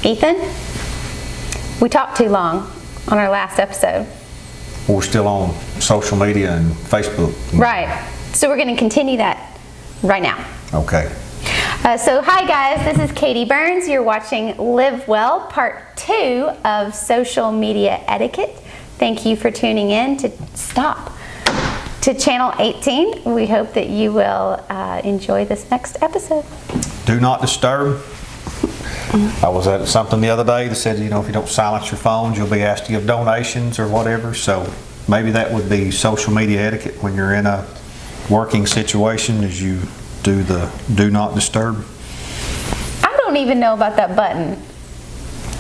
Ethan, we talked too long on our last episode. We're still on social media and Facebook. Right. So we're going to continue that right now. Okay. So hi guys, this is Katie Burns. You're watching Live Well, part 2 of social media etiquette. Thank you for tuning in to channel 18. We hope that you will enjoy this next episode. Do not disturb. I was at something the other day that said, you know, if you don't silence your phones, you'll be asked to give donations or whatever. So maybe that would be social media etiquette when you're in a working situation, as you do the do not disturb. I don't even know about that button.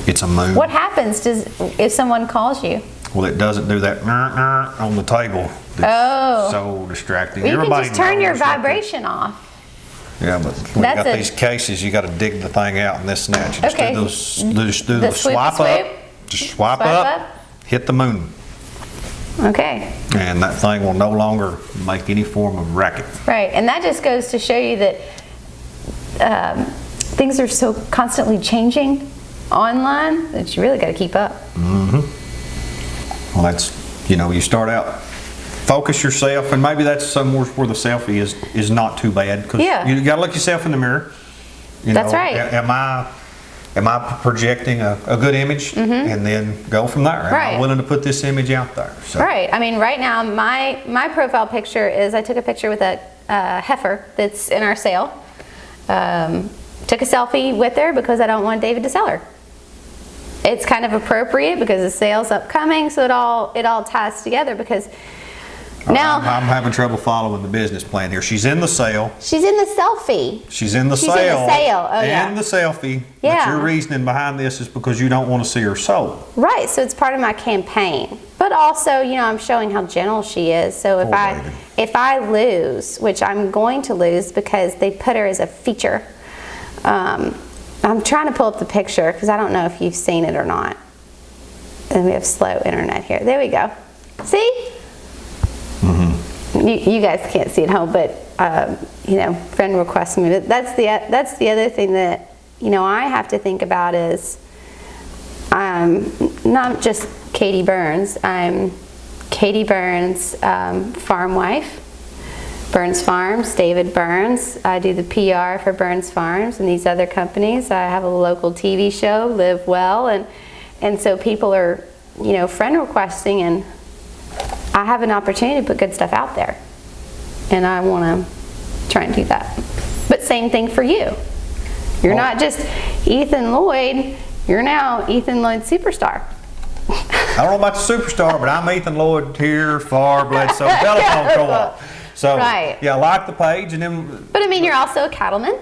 It's a mood. What happens if someone calls you? Well, it doesn't do that on the table. It's so distracting. Well, you can just turn your vibration off. Yeah, but when you got these cases, you got to dig the thing out and this and that. You just do the swipe up. Just swipe up, hit the moon. Okay. And that thing will no longer make any form of racket. Right, and that just goes to show you that things are so constantly changing online that you really got to keep up. Well, that's, you know, you start out, focus yourself, and maybe that's somewhere where the selfie is not too bad, because you got to look yourself in the mirror. That's right. Am I projecting a good image, and then go from there? Right. Am I willing to put this image out there? So. Right. I mean, right now, my profile picture is, I took a picture with a heifer that's in our sale. Took a selfie with her because I don't want David to sell her. It's kind of appropriate because the sale's upcoming, so it all ties together, because now I'm having trouble following the business plan here. She's in the sale. She's in the selfie. She's in the sale. She's in the sale. Oh, yeah. And the selfie. Yeah. But your reasoning behind this is because you don't want to see her sold. Right. So it's part of my campaign. But also, you know, I'm showing how gentle she is. So if I lose, which I'm going to lose because they put her as a feature. I'm trying to pull up the picture because I don't know if you've seen it or not. And we have slow internet here. There we go. See? You guys can't see at home, but you know, friend requests me. But that's the other thing that, you know, I have to think about is I'm not just Katie Burns. I'm Katie Burns, farm wife, Burns Farms, David Burns. I do the PR for Burns Farms and these other companies. I have a local TV show, Live Well, and so people are, you know, friend requesting, and I have an opportunity to put good stuff out there, and I want to try and do that. But same thing for you. You're not just Ethan Lloyd, you're now Ethan Lloyd Superstar. I don't know about the superstar, but I'm Ethan Lloyd here for Bledsoe Telephone Co-op. So, yeah, like the page, and then... But I mean, you're also a cattleman.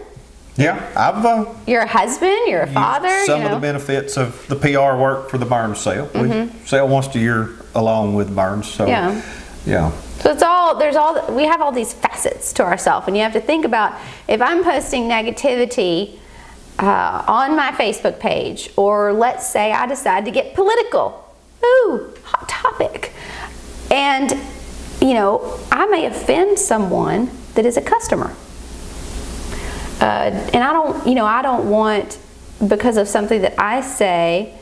Yeah, I've... you're a husband, you're a father, some of the benefits of the PR work for the Burns sale. We sell once a year along with Burns, so... Yeah. So we have all these facets to ourselves, and you have to think about, if I'm posting negativity on my Facebook page, or let's say I decide to get political. Ooh, hot topic. And... you know, I may offend someone that is a customer. And I don't want, because of something that I say,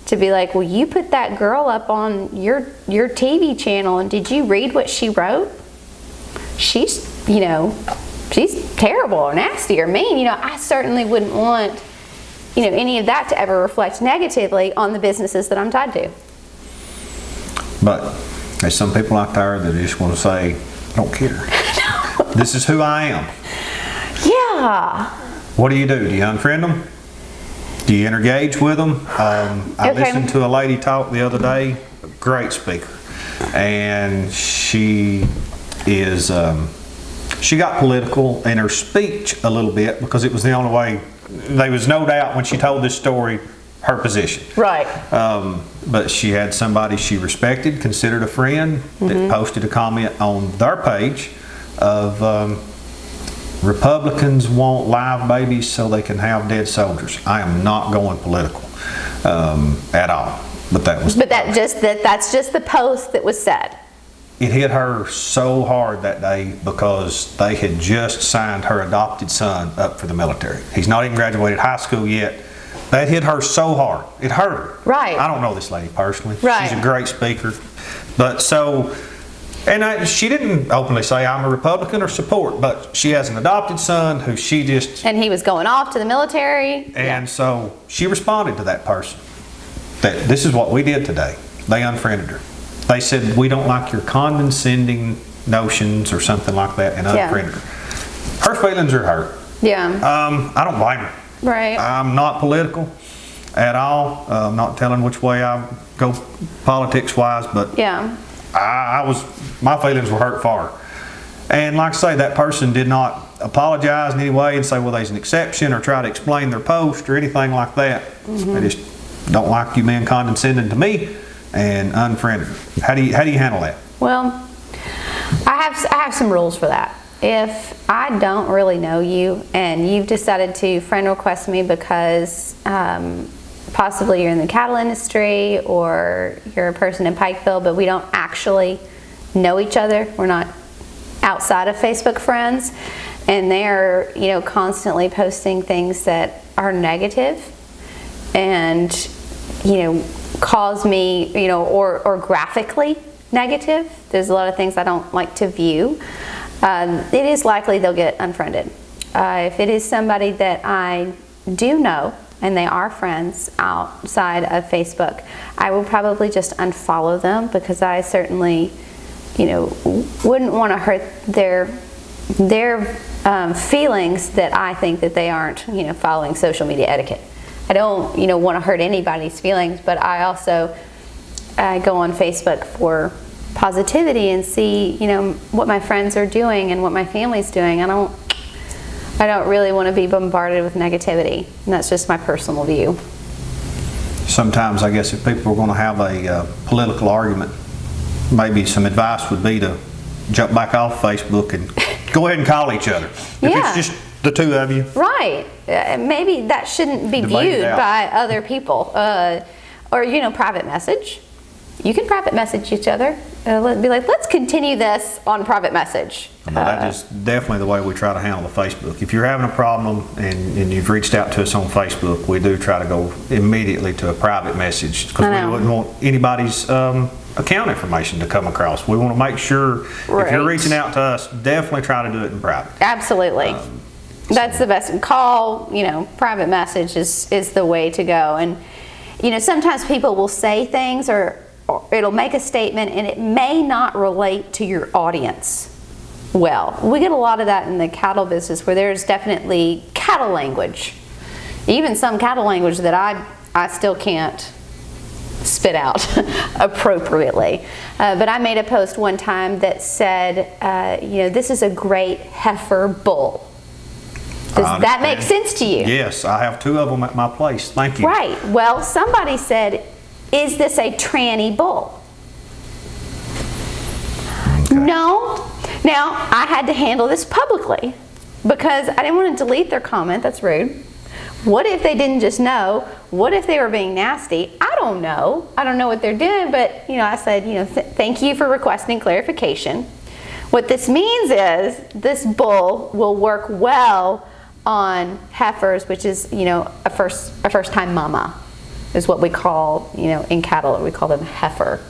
to be like, well, you put that girl up on your TV channel, and did you read what she wrote? She's terrible or nasty or mean. You know, I certainly wouldn't want, you know, any of that to ever reflect negatively on the businesses that I'm tied to. But there's some people out there that just want to say, I don't care. No. This is who I am. Yeah. What do? Do you unfriend them? Do you engage with them? I listened to a lady talk the other day, a great speaker. And she is, she got political in her speech a little bit, because it was the only way. There was no doubt when she told this story, her position. Right. But she had somebody she respected, considered a friend, that posted a comment on their page of Republicans want live babies so they can have dead soldiers. I am not going political at all. But that was. But that's just the post that was said. It hit her so hard that day because they had just signed her adopted son up for the military. He's not even graduated high school yet, That hit her so hard. It hurt her. Right. I don't know this lady personally. Right. She's a great speaker. But so, and she didn't openly say I'm a Republican or support, but she has an adopted son who she just... And he was going off to the military. And so she responded to that person that this is what we did today. They unfriended her. They said, we don't like your condescending notions or something like that, and unfriended her. Her feelings are hurt. Yeah. I don't blame her. Right. I'm not political at all. I'm not telling which way I go politics wise, but Yeah. my feelings were hurt for her. And like I say, that person did not apologize in any way and say, well, there's an exception, or try to explain their post or anything like that. They just don't like you being condescending to me and unfriended her. How do you handle that? Well, I have some rules for that. If I don't really know you and you've decided to friend request me because possibly you're in the cattle industry or you're a person in Pikeville, but we don't actually know each other, we're not outside of Facebook friends, and they're, you know, constantly posting things that are negative and, you know, cause me, you know, or graphically negative. There's a lot of things I don't like to view. It is likely they'll get unfriended. If it is somebody that I do know and they are friends outside of Facebook, I will probably just unfollow them, because I certainly, you know, wouldn't want to hurt their feelings that I think that they aren't, you know, following social media etiquette. I don't, you know, want to hurt anybody's feelings, but I also go on Facebook for positivity and see, you know, what my friends are doing and what my family's doing. I don't really want to be bombarded with negativity, and that's just my personal view. Sometimes I guess if people are going to have a political argument, maybe some advice would be to jump back off Facebook and go ahead and call each other. If it's just the two of you. Right. Maybe that shouldn't be viewed by other people. Or, you know, private message. You can private message each other. Be like, let's continue this on private message. That is definitely the way we try to handle the Facebook. If you're having a problem and you've reached out to us on Facebook, we do try to go immediately to a private message, because we wouldn't want anybody's account information to come across. We want to make sure if you're reaching out to us, definitely try to do it in private. Absolutely. That's the best. Call, you know, private message is the way to go. And, you know, sometimes people will say things or it'll make a statement and it may not relate to your audience well. We get a lot of that in the cattle business, where there's definitely cattle language. Even some cattle language that I still can't spit out appropriately. But I made a post one time that said, you know, this is a great heifer bull. Does that make sense to you? Yes, I have two of them at my place. Thank you. Right. Well, somebody said, is this a tranny bull? Okay. No. Now, I had to handle this publicly because I didn't want to delete their comment. That's rude. What if they didn't just know? What if they were being nasty? I don't know. I don't know what they're doing, but, you know, I said, you know, thank you for requesting clarification. What this means is this bull will work well on heifers, which is, you know, a first-time mama is what we call, you know, in cattle, we call them heifer.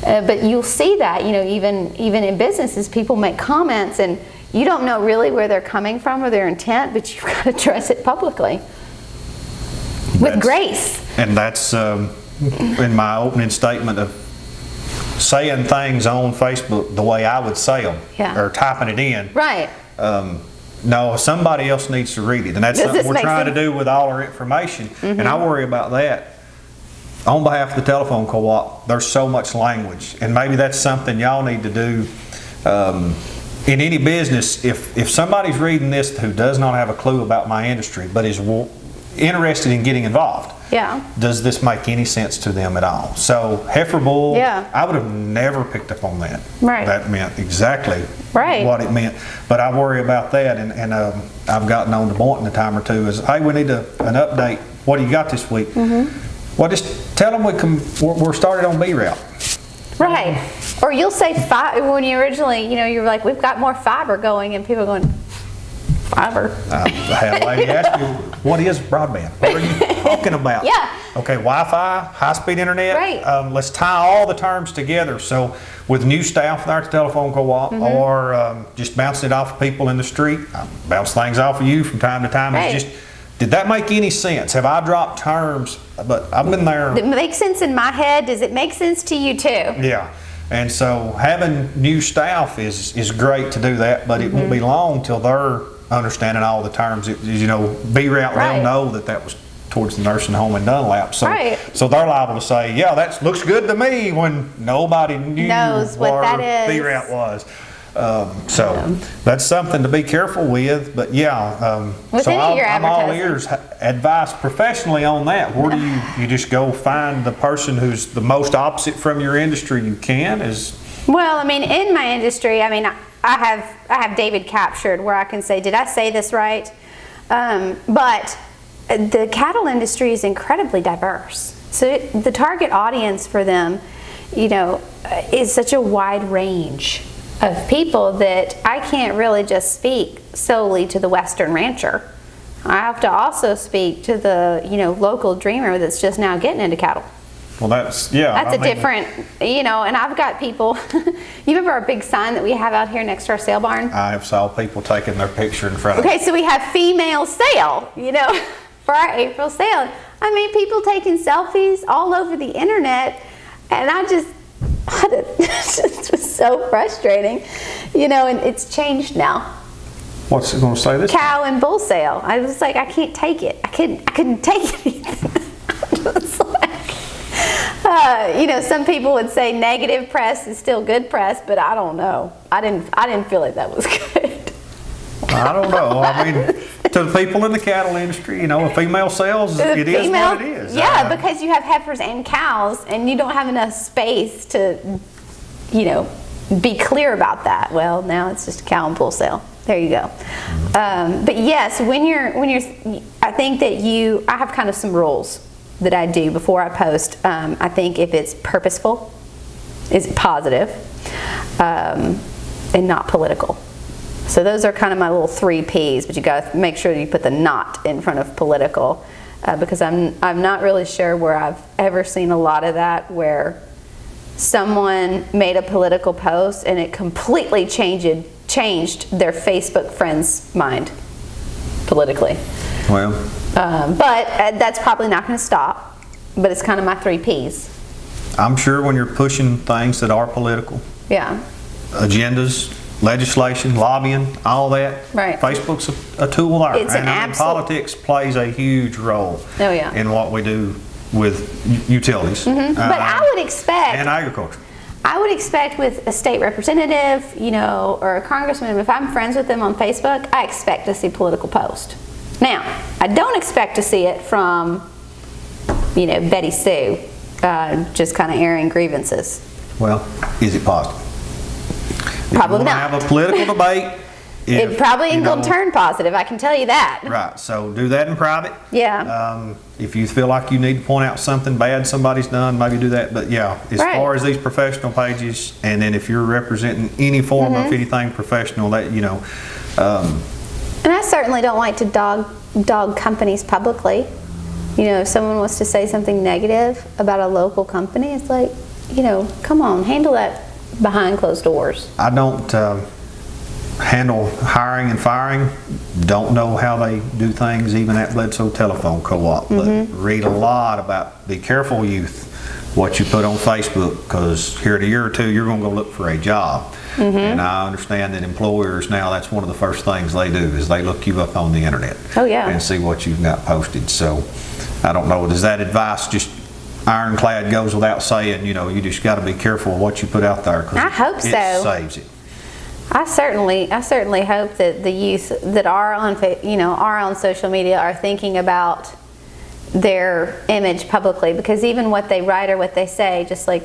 But you'll see that, you know, even in businesses, people make comments and you don't know really where they're coming from or their intent, but you've got to address it publicly with grace. And that's in my opening statement of saying things on Facebook the way I would say them, or typing it in. Right. No, somebody else needs to read it, and that's something we're trying to do with all our information. And I worry about that. On behalf of the telephone co-op, there's so much language, and maybe that's something y'all need to do in any business. If somebody's reading this who does not have a clue about my industry but is interested in getting involved, does this make any sense to them at all? So heifer bull, I would have never picked up on that. Right. That meant exactly what it meant. But I worry about that, and I've gotten on to Boynton a time or two is, hey, we need an update. What do you got this week? Well, just tell them we're started on B route. Right. Or you'll say when you originally, you know, you're like, we've got more fiber going, and people are going, fiber? I had a lady ask me, what is broadband? What talking about. Yeah. Okay, Wi-Fi, high-speed internet. Right. Let's tie all the terms together. So with new staff there at the telephone co-op, or just bouncing it off of people in the street, I bounce things off of you from time to time. Right. It's just, did that make any sense? Have I dropped terms? But I've been there. It makes sense in my head. Does it make sense to you too? Yeah. And so having new staff is great to do that, but it won't be long till they're understanding all the terms. You know, B-Route, Right. they'll know that was towards the nursing home in Dunlap. So, Right. so they're liable to say, yeah, that looks good to me, when nobody Knows what that is. B-Route was. So that's something to be careful with, but yeah. With So any of your I'm all advertising. ears. Advice professionally on that. Where do you just go find the person who's the most opposite from your industry you can? Well, I mean, in my industry, I mean, I have David captured where I can say, did I say this right? But the cattle industry is incredibly diverse. So the target audience for them, you know, is such a wide range of people that I can't really just speak solely to the Western rancher. I have to also speak to the, you know, local dreamer that's just now getting into cattle. Well, that's, yeah. That's a different, you know, and I've got people, you remember our big sign that we have out here next to our sale barn? I have saw people taking their picture in front of Okay, so we have female sale, you know, for our April sale. I mean, people taking selfies all over the internet, and it just was so frustrating, you know, and it's changed now. What's it going to say this? Cow and bull sale. I was like, I can't take it. I couldn't take anything. Just like, you know, some people would say negative press is still good press, but I don't know. I didn't feel like that was good. I don't know. I mean, to the people in the cattle industry, you know, a female sells, it is what it is. Yeah, because you have heifers and cows, and you don't have enough space to, you know, be clear about that. Well, now it's just a cow and bull sale. There you go. But yes, when you're, I think that I have kind of some rules that I do before I post. I think if it's purposeful, is positive, and not political. So those are kind of my little 3 P's, but you got to make sure that you put the not in front of political, because I'm not really sure where I've ever seen a lot of that, where someone made a political post and it completely changed their Facebook friend's mind politically. Well, But that's probably not going to stop, but it's kind of my 3 P's. I'm sure when you're pushing things that are political, Yeah. agendas, legislation, lobbying, all that, Right. Facebook's a tool there. It's an and I mean, absolute- politics plays a huge role Oh, yeah. in what we do with utilities. But I would expect, and agriculture. with a state representative, you know, or a congressman, if I'm friends with them on Facebook, I expect to see political post. Now, I don't expect to see it from, you know, Betty Sue, just kind of airing grievances. Well, is it positive? Probably If you not. have a political debate. It probably ain't going to turn positive, I can tell you that. Right, so do that in private. Yeah. If you feel like you need to point out something bad somebody's done, maybe do that. But yeah, as Right. far as these professional pages, and then if you're representing any form of anything professional, that, you know, And I certainly don't like to dog companies publicly. You know, if someone wants to say something negative about a local company, it's like, you know, come on, handle that behind closed doors. I don't handle hiring and firing. Don't know how they do things, even at Bledsoe Telephone Co-op. But read a lot about, be careful, youth, what you put on Facebook, because here in a year or two, you're going to go look for a job. And I understand that employers now, that's one of the first things they do, is they look you up on the internet. Oh, yeah. And see what you've got posted. So I don't know, does that advice just ironclad goes without saying, you know, you just got to be careful of what you put out there, because I hope it so. saves it. I certainly hope that the youth that are on social media are thinking about their image publicly, because even what they write or what they say, just like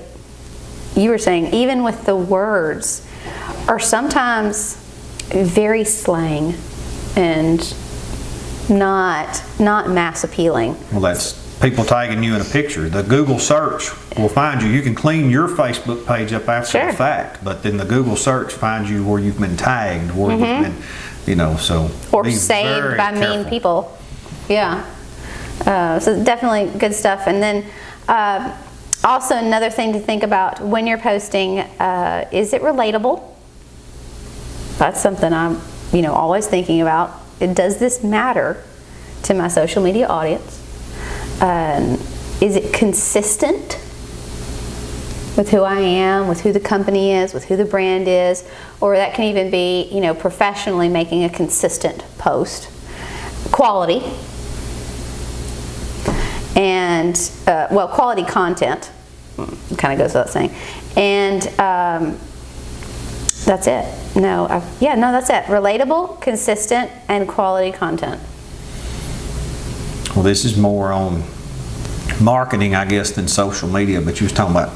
you were saying, even with the words, are sometimes very slang and not mass appealing. Well, that's people tagging you in a picture. The Google search will find you. You can clean your Facebook page up after Sure. the fact, but then the Google search finds you where you've been tagged, where you've been, you know, so Or be saved very by mean careful. people. Yeah. So definitely good stuff. And then also another thing to think about when you're posting, is it relatable? That's something I'm, always thinking about. Does this matter to my social media audience? Is it consistent with who I am, with who the company is, with who the brand is? Or that can even be, professionally making a consistent post. Quality. And, quality content. Kind of goes without saying. And that's it. That's it. Relatable, consistent, and quality content. Well, this is more on marketing, I guess, than social media, but you was talking about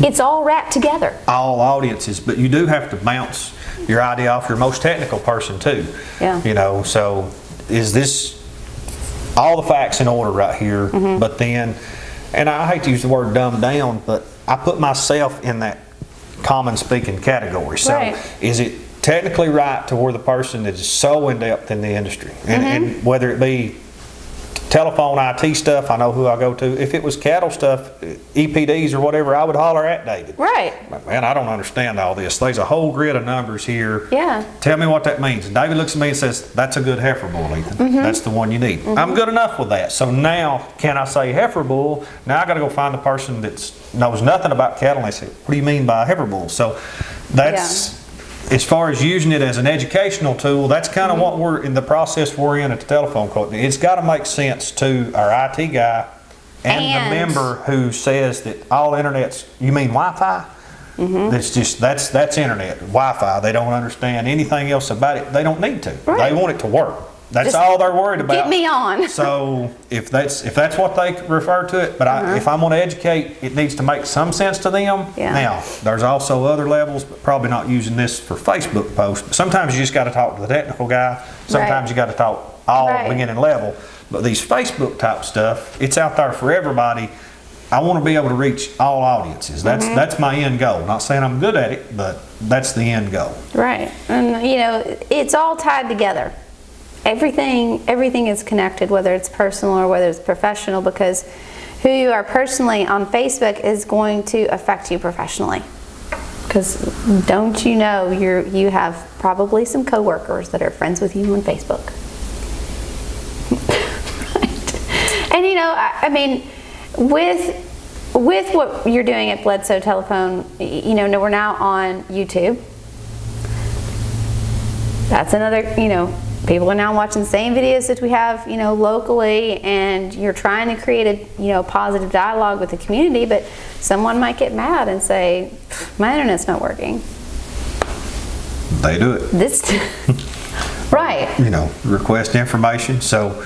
it's all wrapped together. All audiences, but you do have to bounce your idea off your most technical person too. Yeah. So is this all the facts in order right here? Mm-hmm. But then, and I hate to use the word dumb down, but I put myself in that common speaking category. So right. Is it technically right to where the person that is so in depth in the industry, and whether it be telephone IT stuff, I know who I go to. If it was cattle stuff, EPDs or whatever, I would holler at David. Right. Man, I don't understand all this. There's a whole grid of numbers here. Yeah. Tell me what that means. And David looks at me and says, that's a good heifer bull, Ethan. That's the one you need. I'm good enough with that. So now, can I say heifer bull? Now I got to go find the person that knows nothing about cattle. And they say, what do you mean by a heifer bull? So that's... As far as using it as an educational tool, that's kind of what we're in the process we're in at the telephone company. It's got to make sense to our IT guy and the member who says that all internet's, you mean Wi-Fi? That's internet, Wi-Fi. They don't understand anything else about it. They don't need to. Right. They want it to work. That's Just all they're worried about. Get me on. So if that's what they refer to it, but if I'm going to educate, it needs to make some sense to them. Yeah. Now, there's also other levels, but probably not using this for Facebook posts. But sometimes you just got to talk to the technical guy. Sometimes you got to talk all beginning level. But these Facebook type stuff, it's out there for everybody. I want to be able to reach all audiences. That's my end goal. Not saying I'm good at it, but that's the end goal. Right. And it's all tied together. Everything is connected, whether it's personal or whether it's professional, because who you are personally on Facebook is going to affect you professionally. Because don't you know you have probably some coworkers that are friends with you on Facebook. Right. And I mean, with what you're doing at Bledsoe Telephone, we're now on YouTube. That's another, people are now watching the same videos that we have, locally, and you're trying to create a, positive dialogue with the community, but someone might get mad and say, my internet's not working. They do it. Right. Request information. So,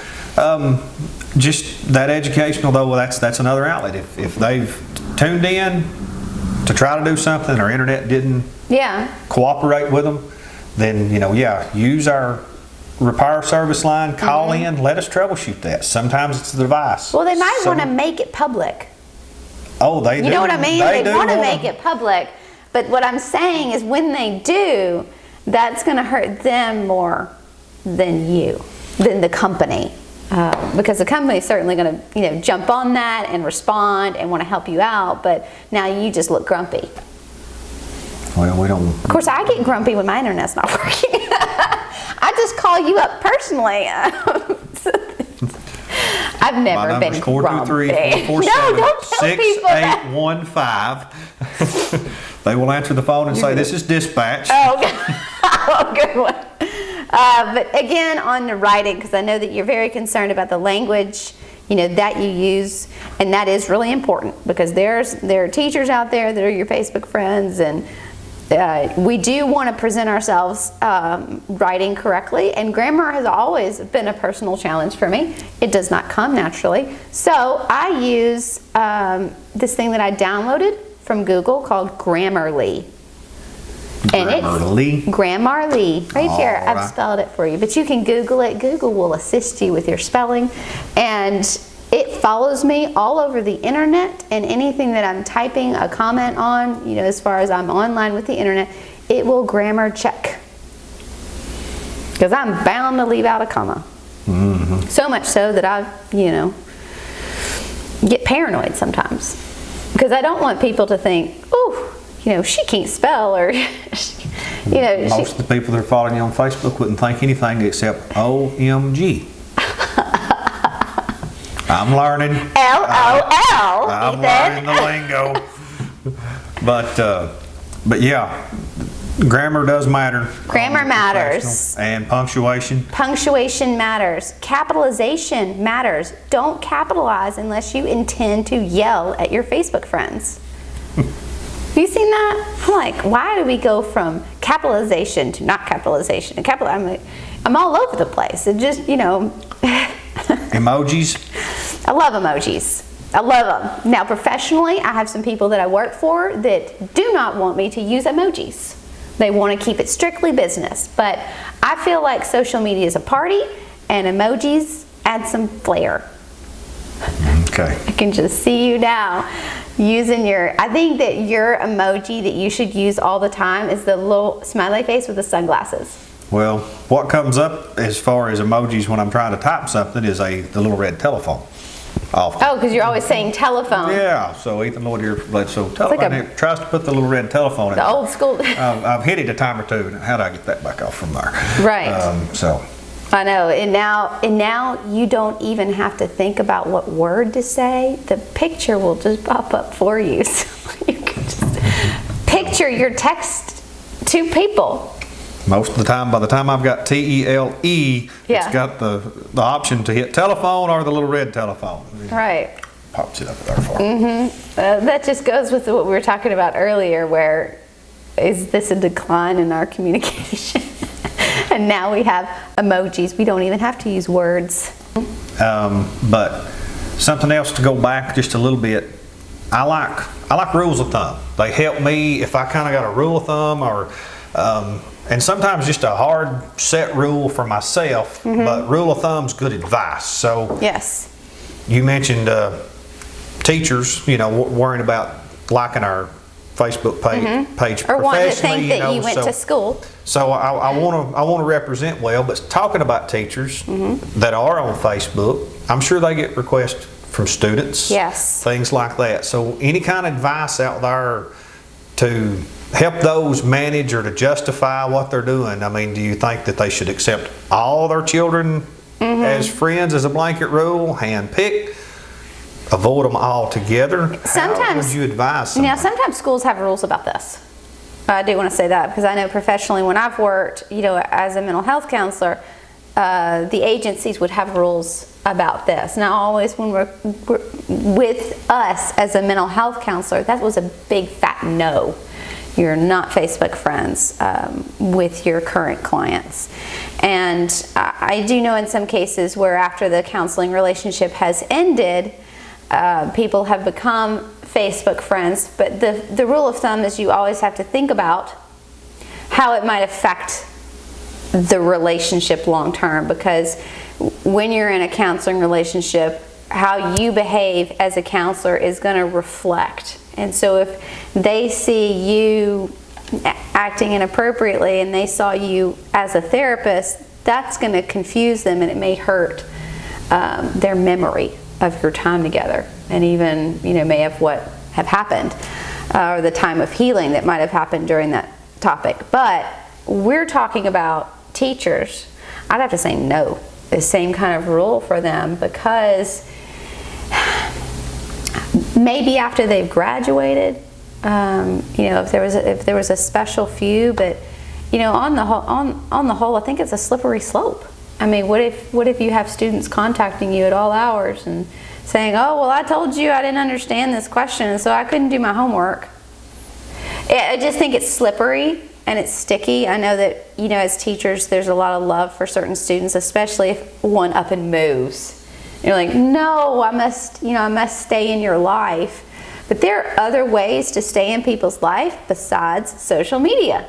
just that educational though, that's another outlet. If they've tuned in to try to do something, or internet didn't cooperate with them, then, use our repair service line, call in, let us troubleshoot that. Sometimes it's the device. Well, they might want to make it public. Oh, they do. You know what I mean? They want to make it public. But what I'm saying is when they do, that's going to hurt them more than the company. Because the company is certainly going to, jump on that and respond and want to help you out. But now you just look grumpy. Well, we don't. Of course, I get grumpy when my internet's not working. I just call you up personally. I've never been grumpy. 423-447-6815. They will answer the phone and say, "This is dispatch." Oh, good one. But again, on the writing, because I know that you're very concerned about the language, that you use, and that is really important, because there are teachers out there that are your Facebook friends, and we do want to present ourselves writing correctly, and grammar has always been a personal challenge for me. It does not come naturally. So I use this thing that I downloaded from Google called Grammarly. Grammarly. Right here, I've spelled it for you. But you can Google it. Google will assist you with your spelling. And it follows me all over the internet, and anything that I'm typing a comment on, as far as I'm online with the internet, it will grammar check. Because I'm bound to leave out a comma. So much so that I, get paranoid sometimes. Because I don't want people to think, oh, she can't spell, or, Most of the people that are following you on Facebook wouldn't think anything except OMG. I'm learning. LOL. I'm learning the lingo. But yeah, grammar does matter. Grammar matters. And punctuation. Punctuation matters. Capitalization matters. Don't capitalize unless you intend to yell at your Facebook friends. Have you seen that? I'm like, why do we go from capitalization to not capitalization? And I'm all over the place. It just, Emojis. I love emojis. I love them. Now, professionally, I have some people that I work for that do not want me to use emojis. They want to keep it strictly business. But I feel like social media is a party, and emojis add some flair. Okay. I can just see you now using I think that your emoji that you should use all the time is the little smiley face with the sunglasses. Well, what comes up as far as emojis when I'm trying to type something is the little red telephone. Often. Oh, because you're always saying telephone. Yeah, so Ethan Lloyd here, so telephone, like tries to put the little red telephone in the there. old school. I've hit it a time or two. How do I get that back off from there? Right. So. I know, and now you don't even have to think about what word to say. The picture will just pop up for you. So you can just picture your text to people. Most of the time, by the time I've got TELE, Yeah. it's got the option to hit telephone or the little red telephone. Right. Pops it up there for me. That just goes with what we were talking about earlier, where is this a decline in our communication? And now we have emojis. We don't even have to use words. But something else to go back just a little bit. I like rules of thumb. They help me if I kind of got a rule of thumb, or and sometimes just a hard set rule for myself. But rule of thumb's good advice. So yes, you mentioned teachers, worrying about liking our Facebook page or wanting to professionally, think that you went to school. So I want to represent well, but talking about teachers that are on Facebook, I'm sure they get requests from students, yes, things like that. So any kind of advice out there to help those manage or to justify what they're doing? I mean, do you think that they should accept all their children as friends as a blanket rule, hand-picked? Avoid them all together? Sometimes, how would you advise someone? Now, sometimes schools have rules about this. I do want to say that because I know professionally when I've worked, as a mental health counselor, the agencies would have rules about this. Now, always when we're with us as a mental health counselor, that was a big fat no. You're not Facebook friends with your current clients. And I do know in some cases where after the counseling relationship has ended, people have become Facebook friends, but the rule of thumb is you always have to think about how it might affect the relationship long term, because when you're in a counseling relationship, how you behave as a counselor is going to reflect. And so if they see you acting inappropriately and they saw you as a therapist, that's going to confuse them, and it may hurt their memory of your time together, and even may have what have happened, or the time of healing that might have happened during that topic. But we're talking about teachers. I'd have to say no, the same kind of rule for them, because maybe after they've graduated, if there was a special few, but on the whole, I think it's a slippery slope. I mean, what if you have students contacting you at all hours and saying, "Oh, well, I told you I didn't understand this question, so I couldn't do my homework." I just think it's slippery and it's sticky. I know that as teachers, there's a lot of love for certain students, especially if one up and moves. You're like, "No, I must stay in your life." But there are other ways to stay in people's life besides social media,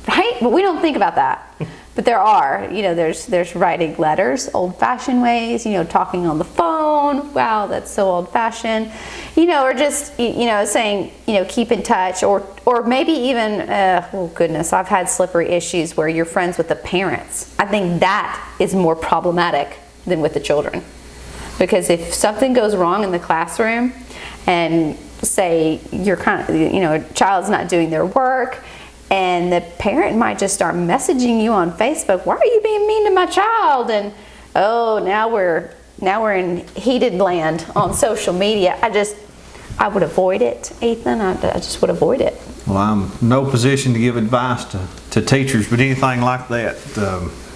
right? But we don't think about that. But there are, there's writing letters, old-fashioned ways, talking on the phone. Wow, that's so old-fashioned. Or just, saying, keep in touch, or maybe even, oh goodness, I've had slippery issues where you're friends with the parents. I think that is more problematic than with the children. Because if something goes wrong in the classroom, and say a child's not doing their work, and the parent might just start messaging you on Facebook, why are you being mean to my child? And oh, now we're in heated land on social media. I would avoid it, Ethan. I just would avoid it. Well, I'm in no position to give advice to teachers, but anything like that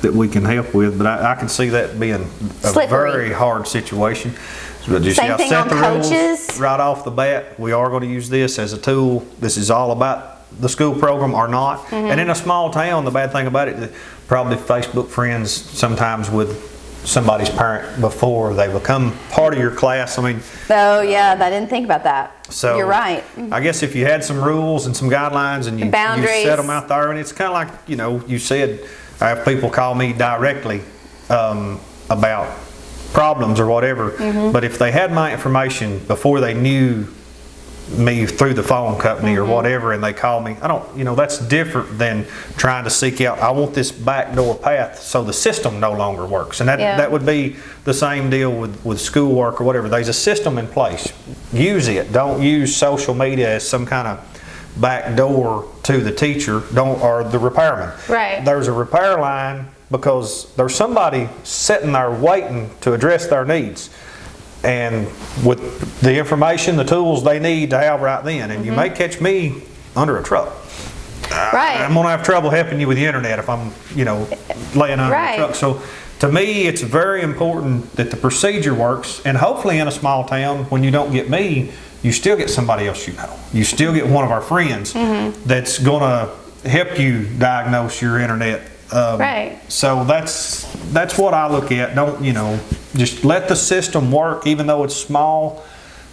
that we can help with. But I can see that being a Slippery. very hard situation. But just Same thing on coaches. Rules right off the bat. We are going to use this as a tool. This is all about the school program or not. Mm-hmm. And in a small town, the bad thing about it, probably Facebook friends sometimes with somebody's parent before they become part of your class. I mean, Oh yeah, I didn't think about that. so You're right. I guess if you had some rules and some guidelines and you set them out there, and it's kind of like, you said, I have people call me directly about problems or whatever, but if they had my information before they knew me through the phone company or whatever, and they call me, that's different than trying to seek out, I want this backdoor path so the system no longer works. And that would be the same deal with schoolwork or whatever. There's a system in place. Use it. Don't use social media as some kind of backdoor to the teacher or the repairman. Right. There's a repair line because there's somebody sitting there waiting to address their needs. And with the information, the tools they need to have right then. And you may catch me under a truck. Right. I'm going to have trouble helping you with the internet if I'm, laying under a truck. So to me, it's very important that the procedure works. And hopefully in a small town, when you don't get me, you still get somebody else you know. You still get one of our friends that's going to help you diagnose your internet. Right. So that's what I look at. Don't, just let the system work, even though it's small,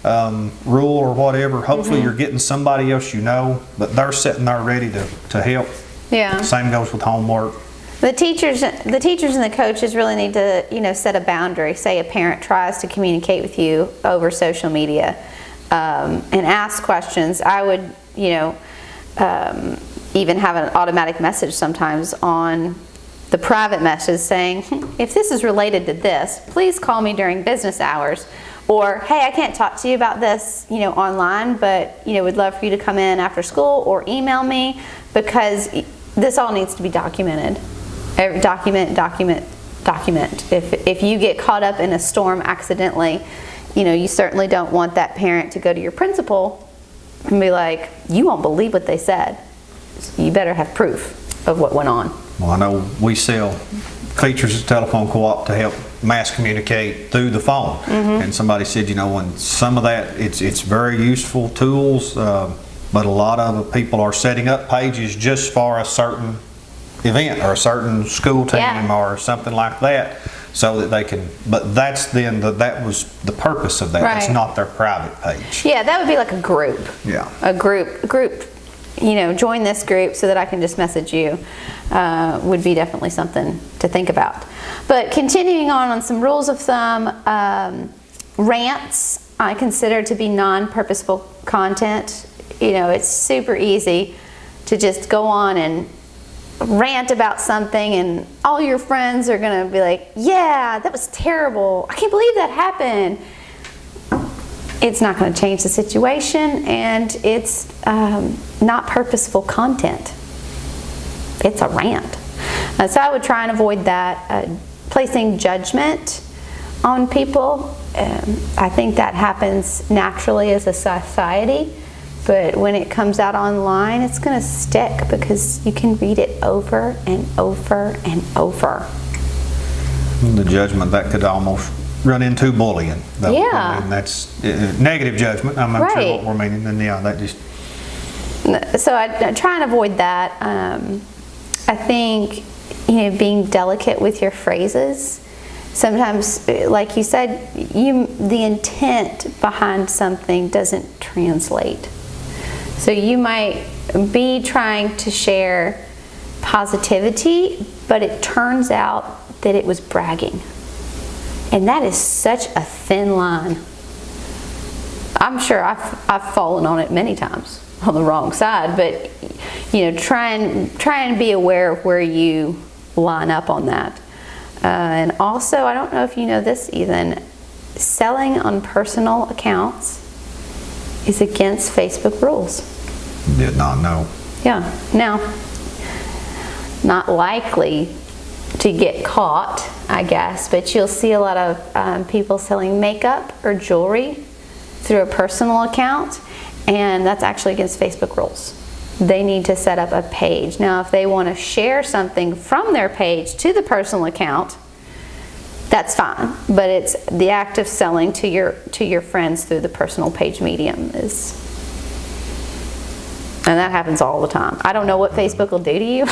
rule or whatever. Hopefully you're getting somebody else but they're sitting there ready to help. Yeah. Same goes with homework. The teachers and the coaches really need to, set a boundary. Say a parent tries to communicate with you over social media and ask questions. I would, even have an automatic message sometimes on the private message saying, if this is related to this, please call me during business hours. Or, hey, I can't talk to you about this, online, but, would love for you to come in after school or email me, because this all needs to be documented. Document. If you get caught up in a storm accidentally, you certainly don't want that parent to go to your principal and be like, you won't believe what they said. You better have proof of what went on. Well, I know we sell features at Telephone Co-op to help mass communicate through the phone. And somebody said, when some of that, it's very useful tools, but a lot of people are setting up pages just for a certain event or a certain school team or something like that, so that they can, but that was the purpose of that. It's not their private page. Yeah, that would be like a group. Yeah. A group, join this group so that I can just message you would be definitely something to think about. But continuing on some rules of thumb, rants I consider to be non-purposeful content. It's super easy to just go on and rant about something, and all your friends are going to be like, yeah, that was terrible. I can't believe that happened. It's not going to change the situation, and it's not purposeful content. It's a rant. So I would try and avoid that. Placing judgment on people, I think that happens naturally as a society, but when it comes out online, it's going to stick because you can read it over and over and over. The judgment, that could almost run into bullying. Yeah. I mean, that's negative judgment. I'm not sure what we're meaning. And that just. So I try and avoid that. I think, being delicate with your phrases. Sometimes, like you said, the intent behind something doesn't translate. So you might be trying to share positivity, but it turns out that it was bragging. And that is such a thin line. I'm sure I've fallen on it many times on the wrong side, but try and be aware of where you line up on that. And also, I don't know if you know this, Ethan, selling on personal accounts is against Facebook rules. Did not know. Yeah, now, not likely to get caught, I guess, but you'll see a lot of people selling makeup or jewelry through a personal account, and that's actually against Facebook rules. They need to set up a page. Now, if they want to share something from their page to the personal account, that's fine, but it's the act of selling to your friends through the personal page medium is, and that happens all the time. I don't know what Facebook will do to you.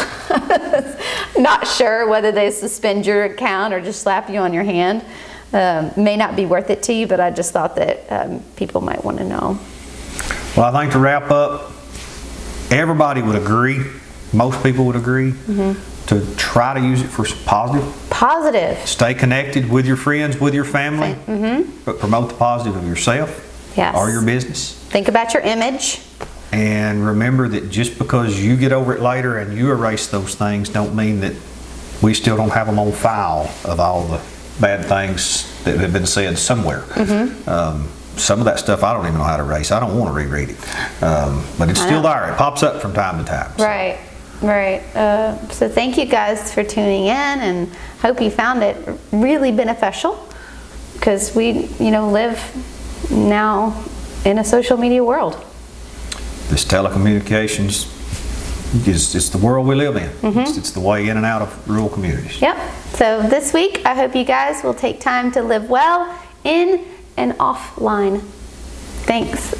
Not sure whether they suspend your account or just slap you on your hand. May not be worth it to you, but I just thought that people might want to know. Well, I think to wrap up, everybody would agree, most people would agree, to try to use it for positive. Positive. Stay connected with your friends, with your family, but promote the positive of yourself or your business. Think about your image. And remember that just because you get over it later and you erase those things don't mean that we still don't have them on file of all the bad things that have been said somewhere. Some of that stuff I don't even know how to erase. I don't want to reread it. But it's still there. It pops up from time to time. So. Right, right. So thank you guys for tuning in, and hope you found it really beneficial, because we, live now in a social media world. This telecommunications it's the world we live in. It's the way in and out of rural communities. Yep. So this week, I hope you guys will take time to live well in and offline. Thanks.